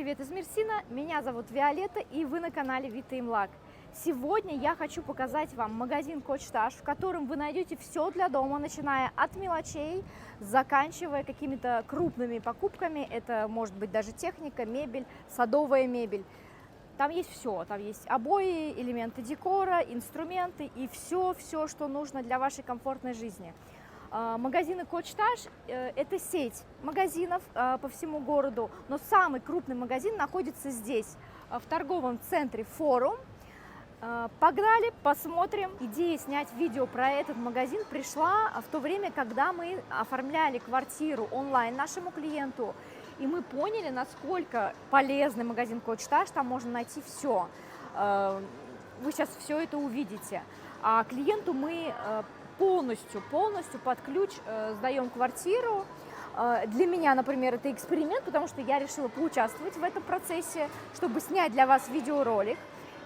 привет из Мерсина, меня зовут Виолетта, и вы на канале Vita Imlag. Сегодня я хочу показать вам магазин Koçtaş, в котором вы найдете все для дома, начиная от мелочей, заканчивая какими-то крупными покупками. Это может быть даже техника, мебель, садовая мебель. Там есть все, там есть обои, элементы декора, инструменты и все, что нужно для вашей комфортной жизни. Магазины Koçtaş – это сеть магазинов по всему городу, но самый крупный магазин находится здесь, в торговом центре «Форум». Погнали, посмотрим. Идея снять видео про этот магазин пришла в то время, когда мы оформляли квартиру онлайн нашему клиенту, и мы поняли, насколько полезный магазин Koçtaş, там можно найти все. Вы сейчас все это увидите. А клиенту мы полностью под ключ сдаем квартиру. Для меня, например, это эксперимент, потому что я решила поучаствовать в этом процессе, чтобы снять для вас видеоролик.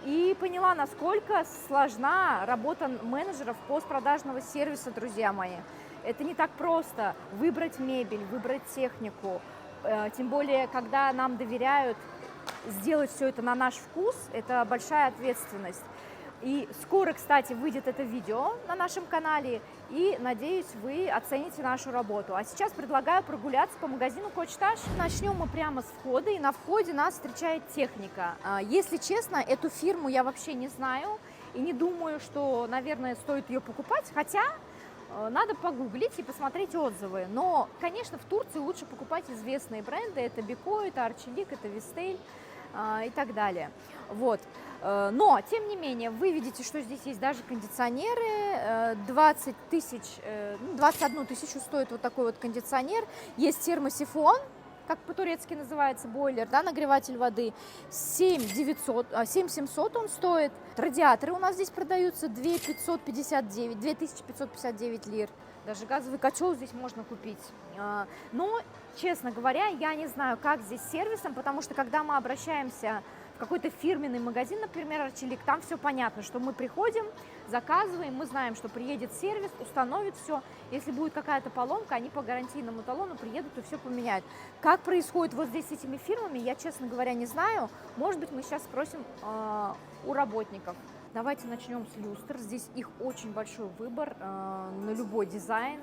И поняла, насколько сложна работа менеджеров постпродажного сервиса, друзья мои. Это не так просто выбрать мебель, выбрать технику. Тем более, когда нам доверяют сделать все это на наш вкус, это большая ответственность. И скоро, кстати, выйдет это видео на нашем канале, и, надеюсь, вы оцените нашу работу. А сейчас предлагаю прогуляться по магазину Koçtaş. Начнем мы прямо с входа, и на входе нас встречает техника. Если честно, эту фирму я вообще не знаю, и не думаю, что, наверное, стоит ее покупать, хотя надо погуглить и посмотреть отзывы. Но, конечно, в Турции лучше покупать известные бренды. Это Beko, это Arçelik, это Vestel и так далее. Вот. Но, тем не менее, вы видите, что здесь есть даже кондиционеры. 20 тысяч, 21 тысячу стоит вот такой вот кондиционер. Есть термосифон, как по-турецки называется, бойлер, да, нагреватель воды. 7700 он стоит. Радиаторы у нас здесь продаются 2559 лир. Даже газовый котел здесь можно купить. Но, честно говоря, я не знаю, как здесь с сервисом, потому что когда мы обращаемся в какой-то фирменный магазин, например, Arçelik, там все понятно, что мы приходим, заказываем, мы знаем, что приедет сервис, установит все. Если будет какая-то поломка, они по гарантийному талону приедут и все поменяют. Как происходит вот здесь с этими фирмами, я, честно говоря, не знаю. Может быть, мы сейчас спросим у работников. Давайте начнем с люстр. Здесь их очень большой выбор на любой дизайн.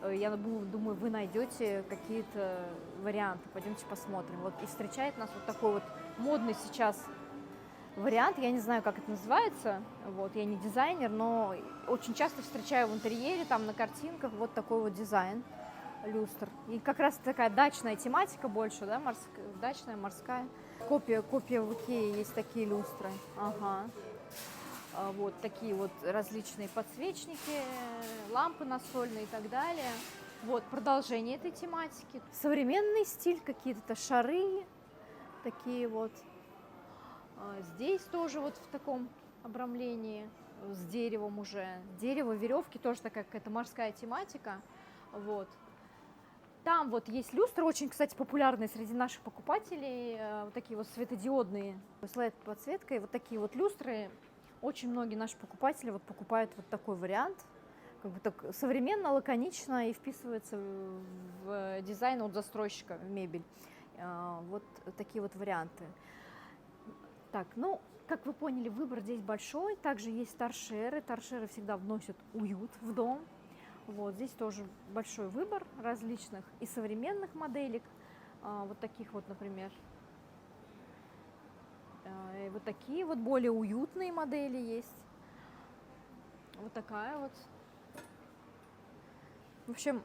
Я думаю, вы найдете какие-то варианты. Пойдемте посмотрим. Вот и встречает нас вот такой вот модный сейчас вариант. Я не знаю, как это называется. Вот, я не дизайнер, но очень часто встречаю в интерьере, там на картинках вот такой вот дизайн люстр. И как раз такая дачная тематика больше, да, дачная, морская. Копия в Икее есть такие люстры. Ага. Вот такие вот различные подсвечники, лампы настольные и так далее. Вот продолжение этой тематики. Современный стиль, какие-то шары такие вот. Здесь тоже вот в таком обрамлении с деревом уже. Дерево, веревки, тоже такая какая-то морская тематика. Вот. Там вот есть люстры, очень, кстати, популярные среди наших покупателей. Вот такие вот светодиодные с LED-подсветкой. Вот такие вот люстры. Очень многие наши покупатели вот покупают вот такой вариант, как бы так современно, лаконично и вписывается в дизайн от застройщика, в мебель. Вот такие вот варианты. Так, ну, как вы поняли, выбор здесь большой. Также есть торшеры. Торшеры всегда вносят уют в дом. Вот здесь тоже большой выбор различных и современных моделек. Вот таких вот, например. И вот такие вот более уютные модели есть. Вот такая вот. В общем,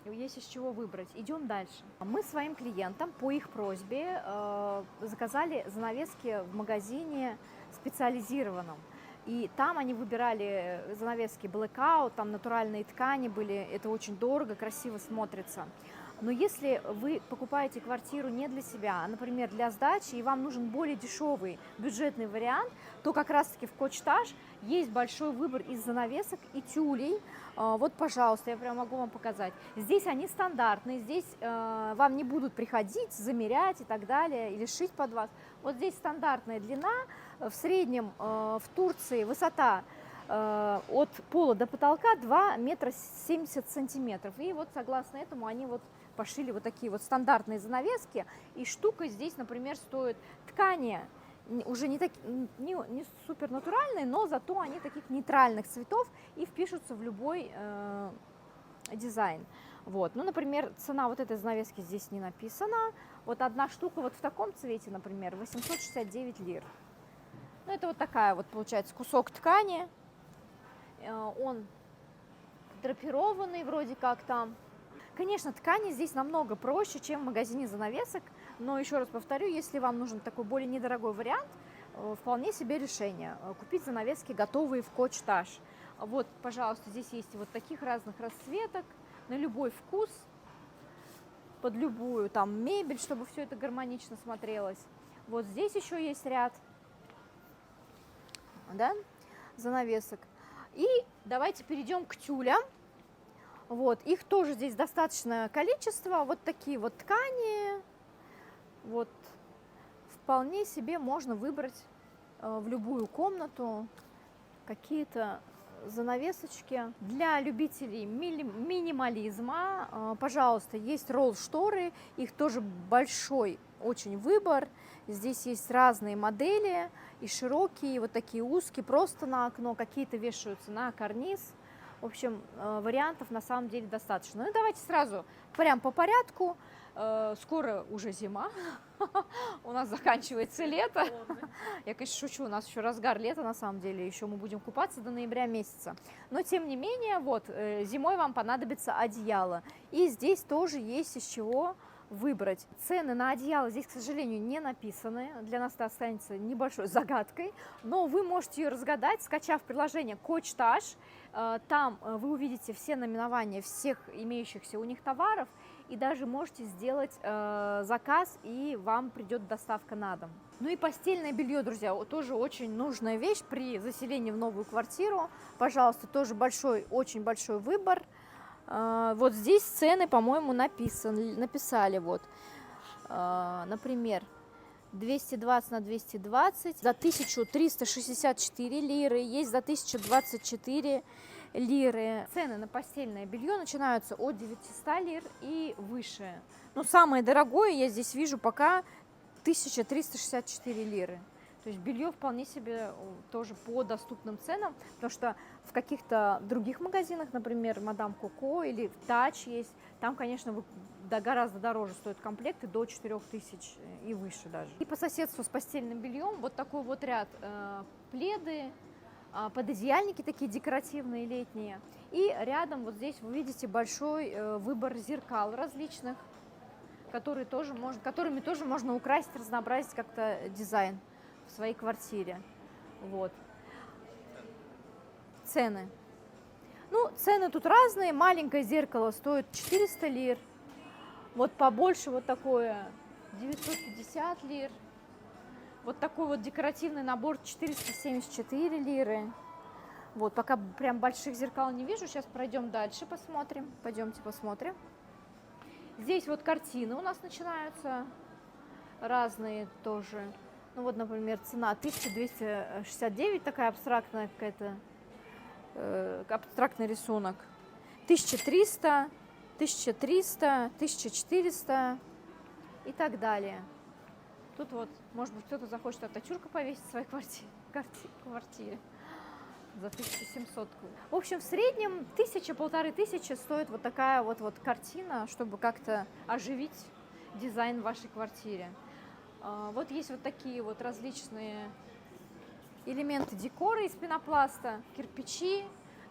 есть из чего выбрать. Идем дальше. Мы своим клиентам по их просьбе заказали занавески в магазине специализированном. И там они выбирали занавески blackout, там натуральные ткани были. Это очень дорого, красиво смотрится. Но если вы покупаете квартиру не для себя, а, например, для сдачи, и вам нужен более дешевый бюджетный вариант, то как раз-таки в Koçtaş есть большой выбор из занавесок и тюлей. Вот, пожалуйста, я прям могу вам показать. Здесь они стандартные, здесь вам не будут приходить, замерять и так далее, или шить под вас. Вот здесь стандартная длина, в среднем в Турции высота от пола до потолка 2 метра 70 сантиметров. И вот согласно этому они вот пошили вот такие вот стандартные занавески. И штука здесь, например, стоит ткани уже не супер натуральные, но зато они таких нейтральных цветов и впишутся в любой дизайн. Вот. Ну, например, цена вот этой занавески здесь не написана. Вот одна штука вот в таком цвете, например, 869 лир. Ну, это вот такая вот, получается, кусок ткани. Он драпированный вроде как там. Конечно, ткани здесь намного проще, чем в магазине занавесок. Но еще раз повторю, если вам нужен такой более недорогой вариант, вполне себе решение. Купить занавески готовые в Коч-Таш. Вот, пожалуйста, здесь есть вот таких разных расцветок, на любой вкус, под любую там мебель, чтобы все это гармонично смотрелось. Вот здесь еще есть ряд, да, занавесок. И давайте перейдем к тюлям. Вот, их тоже здесь достаточное количество. Вот такие вот ткани. Вот, вполне себе можно выбрать в любую комнату какие-то занавесочки. Для любителей минимализма, пожалуйста, есть ролл-шторы, их тоже большой очень выбор. Здесь есть разные модели, и широкие, и вот такие узкие, просто на окно, какие-то вешаются на карниз. В общем, вариантов на самом деле достаточно. Ну, давайте сразу прям по порядку. Скоро уже зима, у нас заканчивается лето. Я, конечно, шучу, у нас еще разгар лета, на самом деле, еще мы будем купаться до ноября месяца. Но, тем не менее, вот, зимой вам понадобится одеяло. И здесь тоже есть из чего выбрать. Цены на одеяло здесь, к сожалению, не написаны. Для нас это останется небольшой загадкой. Но вы можете ее разгадать, скачав приложение Коч-Таш. Там вы увидите все наименования всех имеющихся у них товаров. И даже можете сделать заказ, и вам придет доставка на дом. Ну и постельное белье, друзья, тоже очень нужная вещь при заселении в новую квартиру. Пожалуйста, тоже очень большой выбор. Вот здесь цены, по-моему, написали. Вот. Например, 220 на 220 за 1364 лиры, есть за 1024 лиры. Цены на постельное белье начинаются от 900 лир и выше. Но самое дорогое я здесь вижу пока 1364 лиры. То есть белье вполне себе тоже по доступным ценам, потому что в каких-то других магазинах, например, Мадам Коко или Тач есть, там, конечно, гораздо дороже стоят комплекты, до 4000 и выше даже. И по соседству с постельным бельем вот такой вот ряд пледы, пододеяльники такие декоративные летние. И рядом вот здесь вы видите большой выбор зеркал различных, которыми тоже можно украсить, разнообразить как-то дизайн в своей квартире. Вот. Цены. Ну, цены тут разные. Маленькое зеркало стоит 400 лир. Вот побольше вот такое 950 лир. Вот такой вот декоративный набор 474 лиры. Вот, пока прям больших зеркал не вижу. Сейчас пройдем дальше, посмотрим. Пойдемте посмотрим. Здесь вот картины у нас начинаются. Разные тоже. Ну вот, например, цена 1269, такая абстрактная какая-то, абстрактный рисунок. 1300, 1300, 1400 и так далее. Тут вот, может быть, кто-то захочет Ататюрка повесить в своей квартире за 1700. В общем, в среднем 1000–1500 стоит вот такая вот картина, чтобы как-то оживить дизайн в вашей квартире. Вот есть вот такие вот различные элементы декора из пенопласта, кирпичи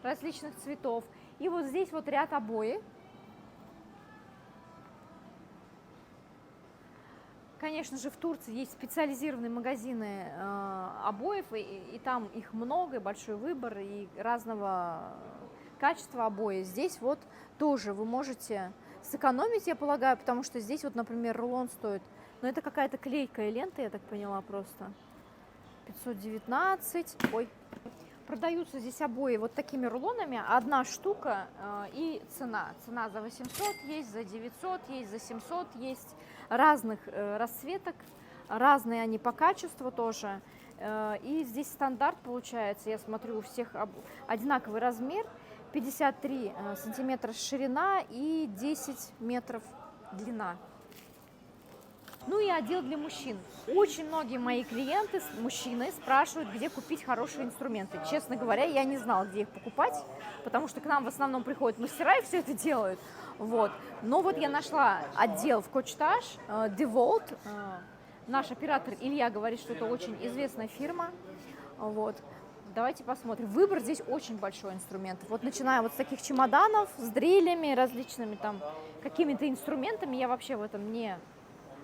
различных цветов. И вот здесь вот ряд обоев. Конечно же, в Турции есть специализированные магазины обоев, и там их много, и большой выбор, и разного качества обои. Здесь вот тоже вы можете сэкономить, я полагаю, потому что здесь вот, например, рулон стоит, но это какая-то клейкая лента, я так поняла, просто 519. Ой. Продаются здесь обои вот такими рулонами, одна штука и цена. Цена за 800 есть, за 900 есть, за 700 есть, разных расцветок, разные они по качеству тоже. И здесь стандарт получается, я смотрю, у всех одинаковый размер, 53 сантиметра ширина и 10 метров длина. Ну и отдел для мужчин. Очень многие мои клиенты, мужчины, спрашивают, где купить хорошие инструменты. Честно говоря, я не знала, где их покупать, потому что к нам в основном приходят мастера и все это делают. Вот. Но вот я нашла отдел в Кочташ, DeWalt. Наш оператор Илья говорит, что это очень известная фирма. Вот. Давайте посмотрим. Выбор здесь очень большой инструментов. Вот начиная вот с таких чемоданов, с дрилями, различными там какими-то инструментами. Я вообще в этом не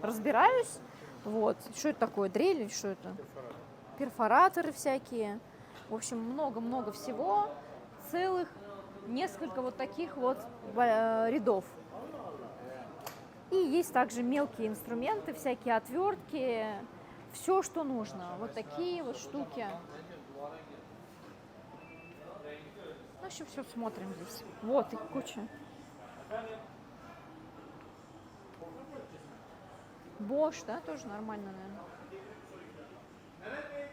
разбираюсь. Вот. Что это такое? Дрель или что это? Перфораторы всякие. В общем, много-много всего. Целых несколько вот таких вот рядов. И есть также мелкие инструменты, всякие отвертки. Все, что нужно. Вот такие вот штуки. Ну, еще все смотрим здесь. Вот их куча. Bosch, да, тоже нормально, наверное.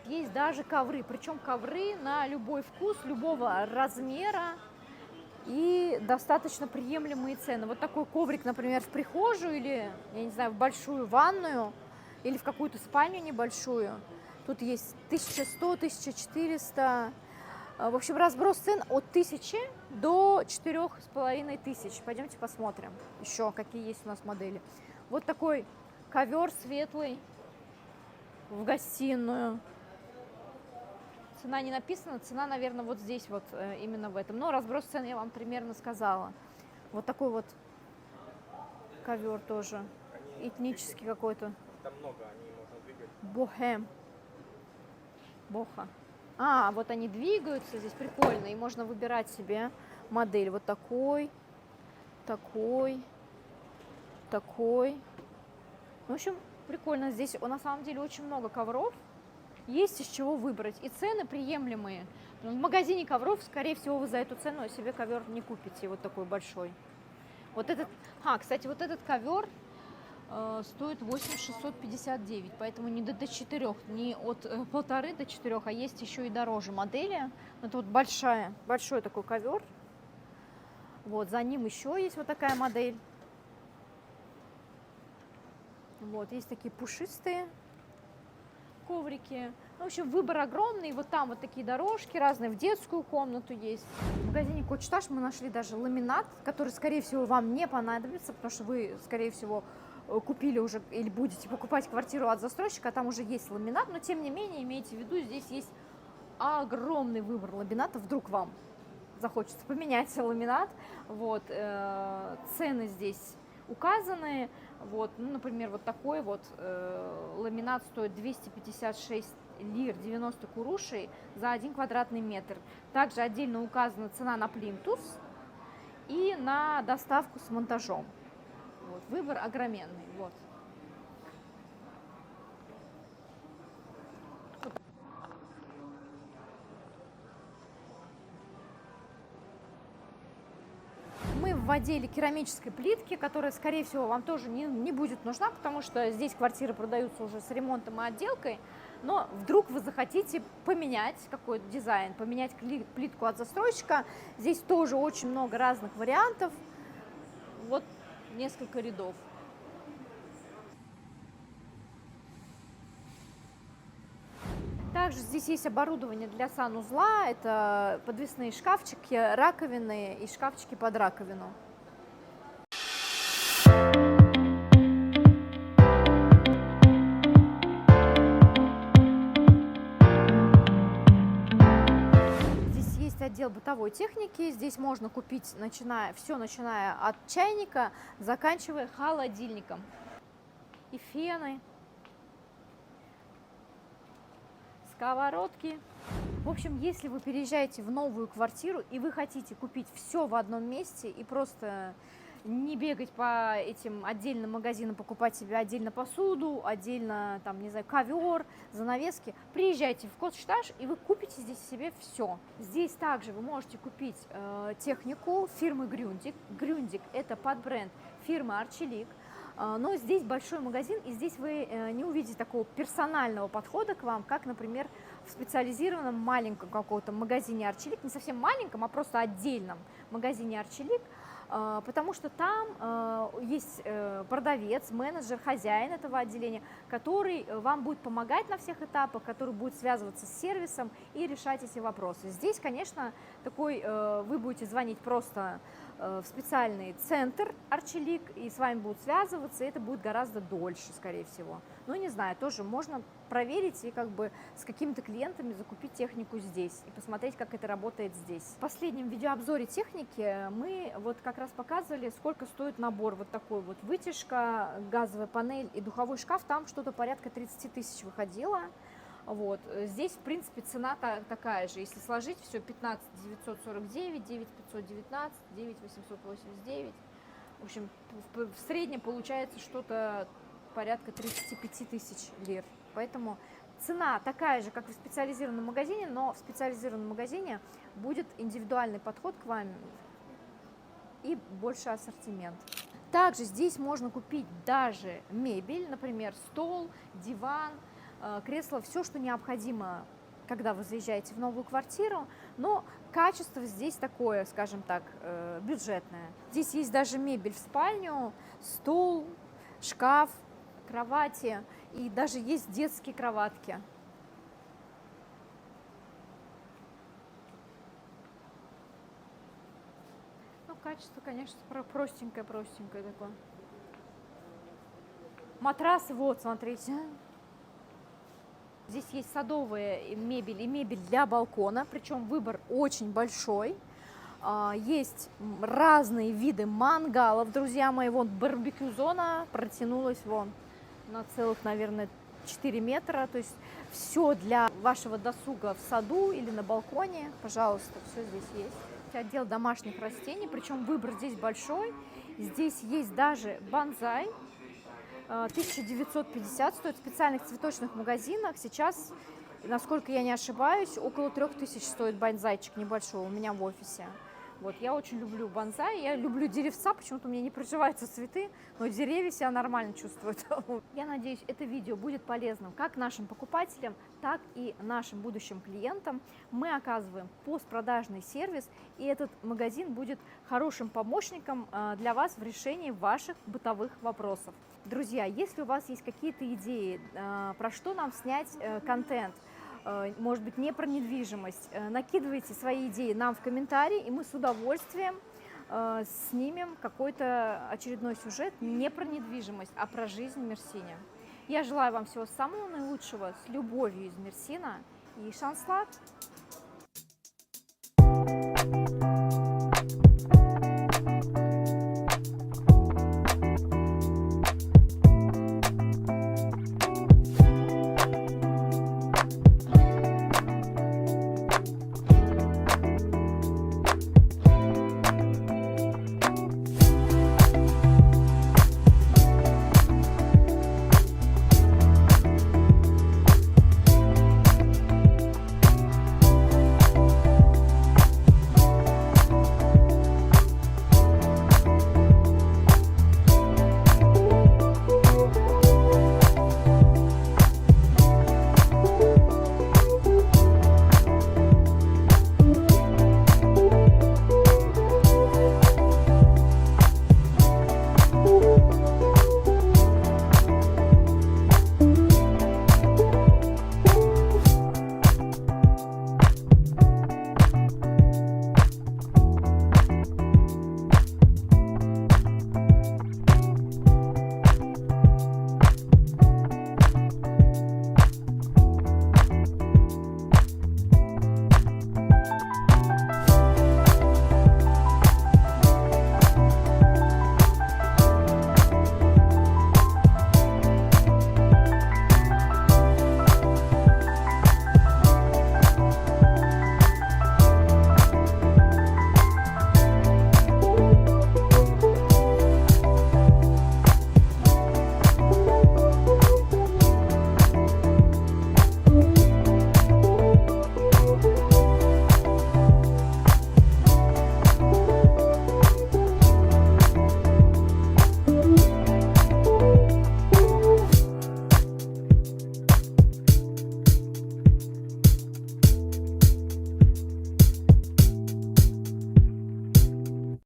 Есть даже ковры, причем ковры на любой вкус, любого размера и достаточно приемлемые цены. Вот такой коврик, например, в прихожую или, я не знаю, в большую ванную или в какую-то спальню небольшую. Тут есть 1100, 1400. В общем, разброс цен от 1000 до 4500. Пойдемте посмотрим еще, какие есть у нас модели. Вот такой ковер светлый в гостиную. Цена не написана, цена, наверное, вот здесь вот, именно в этом. Но разброс цен я вам примерно сказала. Вот такой вот ковер тоже, этнический какой-то. Там много, они можно двигать. Бохем. Боха. А, вот они двигаются, здесь прикольно, и можно выбирать себе модель. Вот такой, такой, такой. В общем, прикольно. Здесь на самом деле очень много ковров. Есть из чего выбрать. И цены приемлемые. В магазине ковров, скорее всего, вы за эту цену себе ковер не купите. Вот такой большой. Вот этот... кстати, вот этот ковер стоит 8659. Поэтому не до 4, не от 1,5 до 4, а есть еще и дороже модели. Это вот большой такой ковер. Вот, за ним еще есть вот такая модель. Вот, есть такие пушистые коврики. В общем, выбор огромный. Вот там вот такие дорожки разные. В детскую комнату есть. В магазине Кочташ мы нашли даже ламинат, который, скорее всего, вам не понадобится, потому что вы, скорее всего, купили уже или будете покупать квартиру от застройщика, а там уже есть ламинат. Но, тем не менее, имейте в виду, здесь есть огромный выбор ламината. Вдруг вам захочется поменять ламинат. Вот, цены здесь указаны. Вот, ну, например, вот такой вот ламинат стоит 256 лир 90 курушей за 1 квадратный метр. Также отдельно указана цена на плинтус и на доставку с монтажом. Вот, выбор огроменный. Вот. Мы в отделе керамической плитки, которая, скорее всего, вам тоже не будет нужна, потому что здесь квартиры продаются уже с ремонтом и отделкой. Но вдруг вы захотите поменять какой-то дизайн, поменять плитку от застройщика. Здесь тоже очень много разных вариантов. Вот несколько рядов. Также здесь есть оборудование для санузла. Это подвесные шкафчики, раковины и шкафчики под раковину. Здесь есть отдел бытовой техники. Здесь можно купить, начиная от чайника, заканчивая холодильником. И фены. Сковородки. В общем, если вы переезжаете в новую квартиру и вы хотите купить все в одном месте и просто не бегать по этим отдельным магазинам, покупать себе отдельно посуду, отдельно, там, не знаю, ковер, занавески, приезжайте в Кочташ и вы купите здесь себе все. Здесь также вы можете купить технику фирмы Grundig. Grundig – это подбренд фирмы Arçelik. Но здесь большой магазин, и здесь вы не увидите такого персонального подхода к вам, как, например, в специализированном маленьком каком-то магазине Arçelik, не совсем маленьком, а просто отдельном магазине Arçelik. потому что там есть продавец, менеджер, хозяин этого отделения, который вам будет помогать на всех этапах, который будет связываться с сервисом и решать эти вопросы. Здесь, конечно, вы будете звонить просто в специальный центр Арчелик, и с вами будут связываться, и это будет гораздо дольше, скорее всего. Ну, не знаю, тоже можно проверить и как бы с какими-то клиентами закупить технику здесь и посмотреть, как это работает здесь. В последнем видеообзоре техники мы вот как раз показывали, сколько стоит набор вот такой вот: вытяжка, газовая панель и духовой шкаф. Там что-то порядка 30 тысяч выходило. Вот. Здесь, в принципе, цена такая же. Если сложить все, 15 949, 9 519, 9 889. В общем, в среднем получается что-то порядка 35 тысяч лир. Поэтому цена такая же, как и в специализированном магазине, но в специализированном магазине будет индивидуальный подход к вам и больше ассортимент. Также здесь можно купить даже мебель, например, стол, диван, кресло, все, что необходимо, когда вы заезжаете в новую квартиру, но качество здесь такое, скажем так, бюджетное. Здесь есть даже мебель в спальню, стол, шкаф, кровати, и даже есть детские кроватки. Ну, качество, конечно, простенькое такое. Матрасы, вот, смотрите. Здесь есть садовая мебель и мебель для балкона, причем выбор очень большой. Есть разные виды мангалов, друзья мои. Вот барбекю-зона протянулась вон на целых, наверное, 4 метра. То есть все для вашего досуга в саду или на балконе, пожалуйста, все здесь есть. Отдел домашних растений, причем выбор здесь большой. Здесь есть даже бонсай. 1950 стоит в специальных цветочных магазинах. Сейчас, насколько я не ошибаюсь, около 3000 стоит бонсайчик небольшой у меня в офисе. Вот, я очень люблю бонсай, я люблю деревца, почему-то у меня не приживаются цветы, но деревья себя нормально чувствуют. Я надеюсь, это видео будет полезным как нашим покупателям, так и нашим будущим клиентам. Мы оказываем постпродажный сервис, и этот магазин будет хорошим помощником для вас в решении ваших бытовых вопросов. Друзья, если у вас есть какие-то идеи, про что нам снять контент, может быть, не про недвижимость, накидывайте свои идеи нам в комментарии, и мы с удовольствием снимем какой-то очередной сюжет не про недвижимость, а про жизнь в Мерсине. Я желаю вам всего самого наилучшего, с любовью из Мерсина, и шанслат!